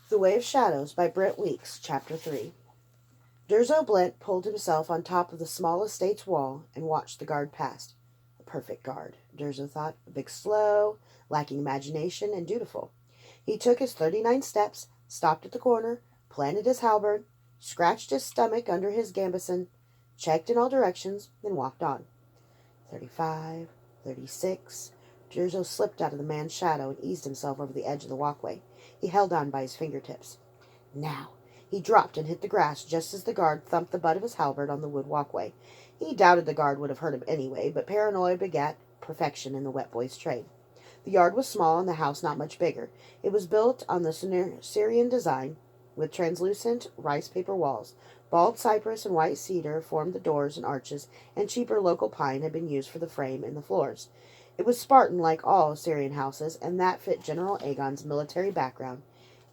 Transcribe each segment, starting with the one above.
The Way of Shadows by Brent Chapter 3. Durzo Blent pulled himself on top of the small estate's wall and watched the guard pass. A perfect guard, Durzo thought, a big slow, lacking imagination, and dutiful. He took his 39 steps, stopped at the corner, planted his halberd, scratched his stomach under his gambeson, checked in all directions, then walked on. 35, 36. Durzo slipped out of the man's shadow and eased himself over the edge of the walkway. He held on by his fingertips. Now! He dropped and hit the grass just as the guard thumped the butt of his halberd on the wood walkway. He doubted the guard would have hurt him anyway, but paranoia begat perfection in the wet boy's trade. The yard was small and the house not much bigger. It was built on the Syrian design, with translucent rice paper walls. Bald cypress and white cedar formed the doors and arches, and cheaper local pine had been used for the frame and the floors. It was Spartan like all Syrian houses, and that fit General Aegon's military background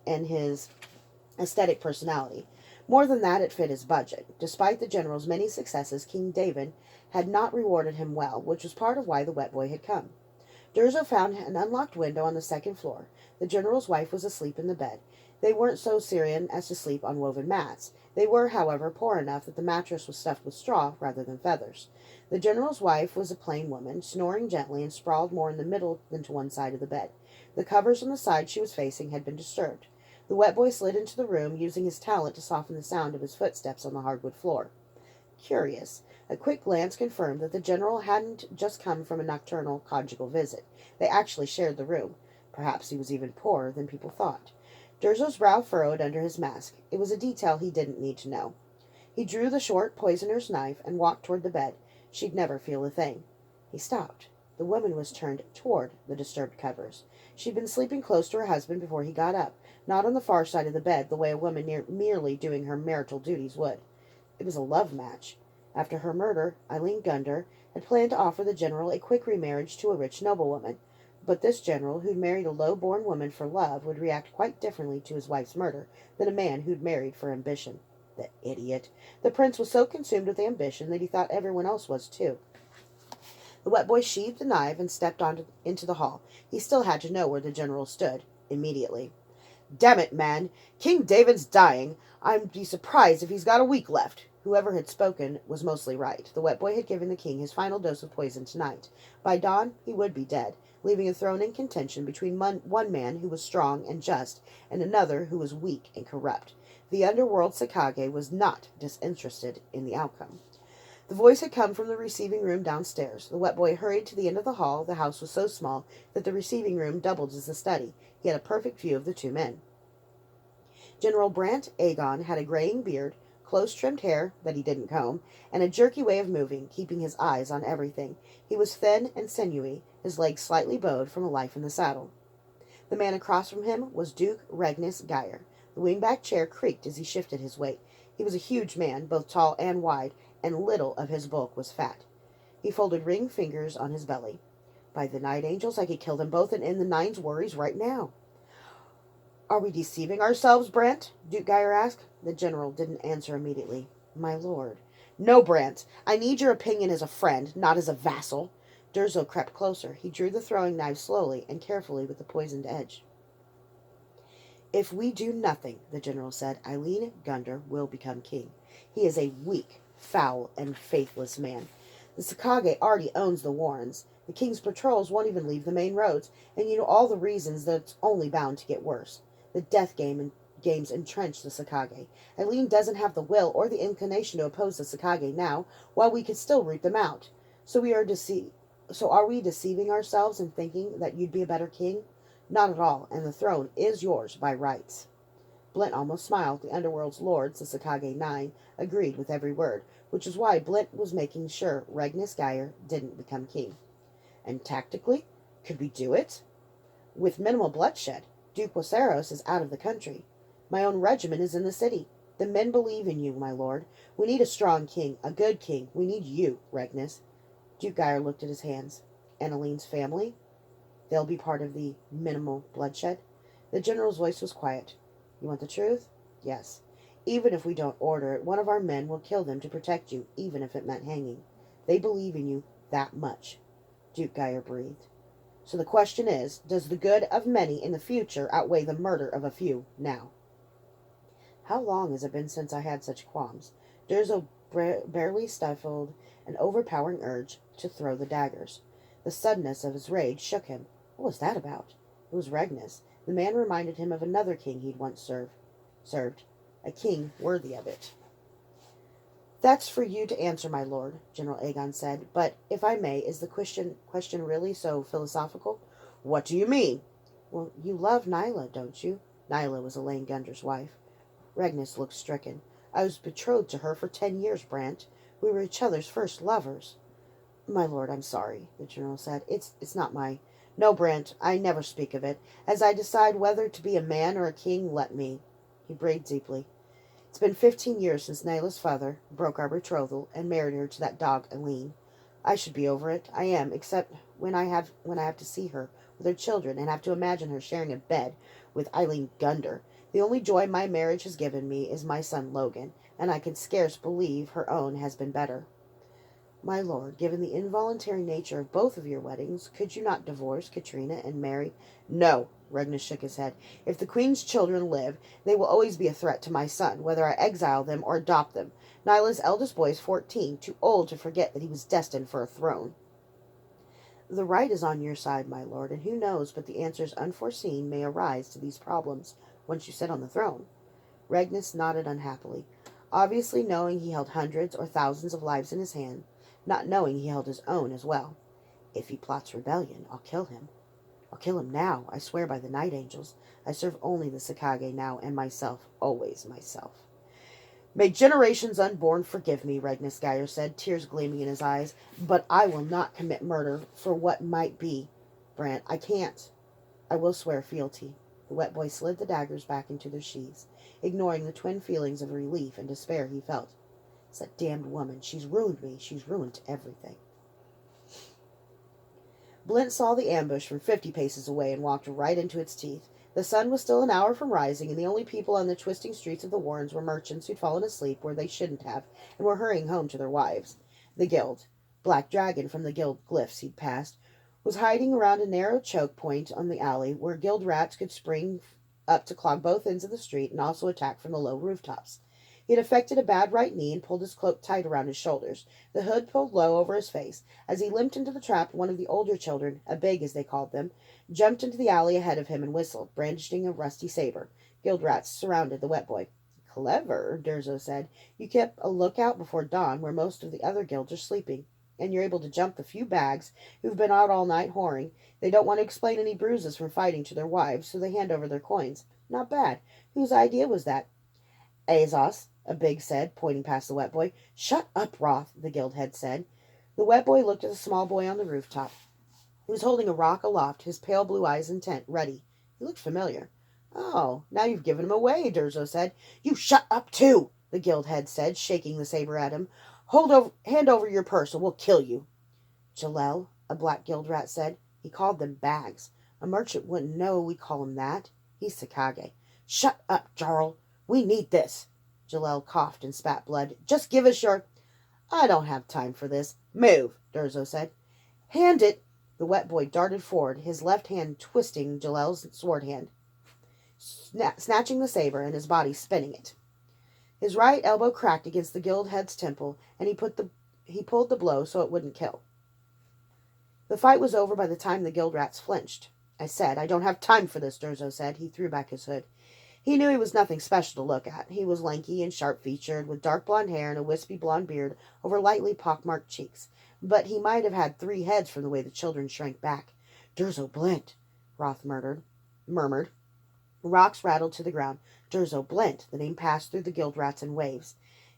and his aesthetic personality. More than that, it fit his budget. Despite the general's many successes, King David had not rewarded him well, which was part of why the wet boy had come. Durzo found an unlocked window on the second floor. The general's wife was asleep in the bed. They weren't so Syrian as to sleep on woven mats. They were, however, poor enough that the mattress was stuffed with straw rather than feathers. The general's wife was a plain woman, snoring gently and sprawled more in the middle than to one side of the bed. The covers on the side she was facing had been disturbed. The wet boy slid into the room, using his talent to soften the sound of his footsteps on the hardwood floor. Curious. A quick glance confirmed that the general hadn't just come from a nocturnal conjugal visit. They actually shared the room. Perhaps he was even poorer than people thought. Durzo's brow furrowed under his mask. It was a detail he didn't need to know. He drew the short poisoner's knife and walked toward the bed. She'd never feel a thing. He stopped. The woman was turned toward the disturbed covers. She'd been sleeping close to her husband before he got up, not on the far side of the bed, the way a woman merely doing her marital duties would. It was a love match. After her murder, Eileen Gunder had planned to offer the general a quick remarriage to a rich noblewoman. But this general, who'd married a low-born woman for love, would react quite differently to his wife's murder than a man who'd married for ambition. The idiot. The prince was so consumed with ambition that he thought everyone else was, too. The wet boy sheathed the knife and stepped into the hall. He still had to know where the general stood, immediately. Damn it, man. King David's dying. I'd be surprised if he's got a week left. Whoever had spoken was mostly right. The wet boy had given the king his final dose of poison tonight. By dawn, he would be dead, leaving a throne in contention between one man who was strong and just and another who was weak and corrupt. The underworld Sakage was not disinterested in the outcome. The voice had come from the receiving room downstairs. The wet boy hurried to the end of the hall. The house was so small that the receiving room doubled as a study. He had a perfect view of the two men. General Brent Aegon had a graying beard, close-trimmed hair that he didn't comb, and a jerky way of moving, keeping his eyes on everything. He was thin and sinewy, his legs slightly bowed from a life in the saddle. The man across from him was Duke Regnus Geyer. The wingback chair creaked as he shifted his weight. He was a huge man, both tall and wide, and little of his bulk was fat. He folded ringed fingers on his belly. By the night angels, I could kill them both and end the Nine's worries right now. Are we deceiving ourselves, Brent? Duke Geyer asked. The general didn't answer immediately. My lord. No, Brent. I need your opinion as a friend, not as a vassal. Durzo crept closer. He drew the throwing knife slowly and carefully with the poisoned edge. If we do nothing, the general said, Eileen Gunder will become king. He is a weak, foul, and faithless man. The Sakage already owns the Warrens. The king's patrols won't even leave the main roads, and you know all the reasons that it's only bound to get worse. The death games entrench the Sakage. Eileen doesn't have the will or the inclination to oppose the Sakage now, while we could still root them out. So are we deceiving ourselves in thinking that you'd be a better king? Not at all, and the throne is yours by rights. Blent almost smiled. The underworld's lords, the Sakage Nine, agreed with every word, which is why Blent was making sure Regnus Geyer didn't become king. And tactically, could we do it? With minimal bloodshed. Duke Waseros is out of the country. My own regiment is in the city. The men believe in you, my lord. We need a strong king, a good king. We need you, Regnus. Duke Geyer looked at his hands. Annaline's family? They'll be part of the minimal bloodshed. The general's voice was quiet. You want the truth? Yes. Even if we don't order it, one of our men will kill them to protect you, even if it meant hanging. They believe in you that much. Duke Geyer breathed. So the question is, does the good of many in the future outweigh the murder of a few now? How long has it been since I had such qualms? Durzo barely stifled an overpowering urge to throw the daggers. The suddenness of his rage shook him. What was that about? It was Regnus. The man reminded him of another king he'd once served. A king worthy of it. That's for you to answer, my lord, General Aegon said. But, if I may, is the question really so philosophical? What do you mean? Well, you love Nyla, don't you? Nyla was Elaine Gunder's wife. Regnus looked stricken. I was betrothed to her for 10 years, Brent. We were each other's first lovers. My lord, I'm sorry, the general said. It's not my... No, Brent, I never speak of it. As I decide whether to be a man or a king, let me. He breathed deeply. It's been 15 years since Nyla's father broke our betrothal and married her to that dog, Aline. I should be over it. I am, except when I have to see her with her children and have to imagine her sharing a bed with Eileen Gunder. The only joy my marriage has given me is my son Logan, and I can scarce believe her own has been better. My lord, given the involuntary nature of both of your weddings, could you not divorce Katrina and marry? No, Regnus shook his head. If the queen's children live, they will always be a threat to my son, whether I exile them or adopt them. Nyla's eldest boy is 14, too old to forget that he was destined for a throne. The right is on your side, my lord, and who knows but the answers unforeseen may arise to these problems once you sit on the throne. Regnus nodded unhappily, obviously knowing he held hundreds or thousands of lives in his hand, not knowing he held his own as well. If he plots rebellion, I'll kill him. I'll kill him now, I swear by the night angels. I serve only the Sakage now, and myself, always myself. May generations unborn forgive me, Regnus Geyer said, tears gleaming in his eyes, but I will not commit murder for what might be. Brant, I can't. I will swear fealty. The wet boy slid the daggers back into their sheaths, ignoring the twin feelings of relief and despair he felt. It's that damned woman. She's ruined me. She's ruined everything. Blint saw the ambush from 50 paces away and walked right into its teeth. The sun was still an hour from rising, and the only people on the twisting streets of the Warrens were merchants who'd fallen asleep where they shouldn't have, and were hurrying home to their wives. The guild, Black Dragon from the guild glyphs he'd passed, was hiding around a narrow choke point on the alley where guild rats could spring up to clog both ends of the street and also attack from the low rooftops. He had affected a bad right knee and pulled his cloak tight around his shoulders, the hood pulled low over his face. As he limped into the trap, one of the older children, a big as they called them, jumped into the alley ahead of him and whistled, brandishing a rusty saber. Guild rats surrounded the wet boy. Clever, Durzo said. You kept a lookout before dawn where most of the other guilds are sleeping, and you're able to jump the few bags who've been out all night whoring. They don't want to explain any bruises from fighting to their wives, so they hand over their coins. Not bad. Whose idea was that? Azos, a big said, pointing past the wet boy. Shut up, Roth, the guild head said. The wet boy looked at the small boy on the rooftop. He was holding a rock aloft, his pale blue eyes intent, ready. He looked familiar. Oh, now you've given him away, Durzo said. You shut up, too, the guild head said, shaking the saber at him. Hand over your purse, or we'll kill you. Jalel, a black guild rat said. He called them bags. A merchant wouldn't know we call him that. He's Sakage. Shut up, Jarl. We need this. Jalel coughed and spat blood. Just give us your... I don't have time for this. Move, Durzo said. Hand it. The wet boy darted forward, his left hand twisting Jalel's sword hand, snatching the saber and his body spinning it. His right elbow cracked against the guild head's temple, and he pulled the blow so it wouldn't kill. The fight was over by the time the guild rats flinched. I said, I don't have time for this, Durzo said. He threw back his hood. He knew he was nothing special to look at. He was lanky and sharp-featured, with dark blonde hair and a wispy blonde beard over lightly pockmarked cheeks. But he might have had 3 heads from the way the children shrank back. Durzo Blint, Roth murmured. Rocks rattled to the ground. Durzo Blint, the name passed through the guild rats in waves.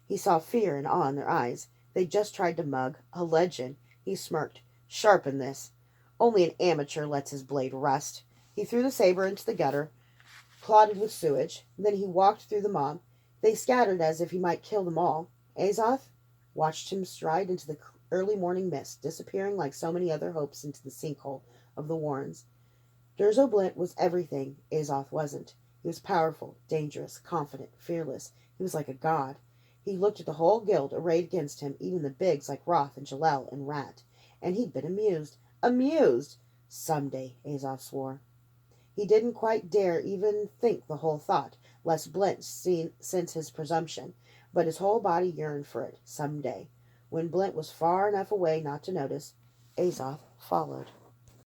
He saw fear and awe in their eyes. They'd just tried to mug. A legend. He smirked. Sharpen this. Only an amateur lets his blade rust. He threw the saber into the gutter, clotted with sewage. Then he walked through the mob. They scattered as if he might kill them all. Azoth watched him stride into the early morning mist, disappearing like so many other hopes into the sinkhole of the Warrens. Durzo Blint was everything Azoth wasn't. He was powerful, dangerous, confident, fearless. He was like a god. He looked at the whole guild arrayed against him, even the bigs like Roth and Jalel and Rat, and he'd been amused. Amused! Someday, Azoth swore. He didn't quite dare even think the whole thought, lest Blint sense his presumption, but his whole body yearned for it some day. When Blint was far enough away not to notice, Azoth followed.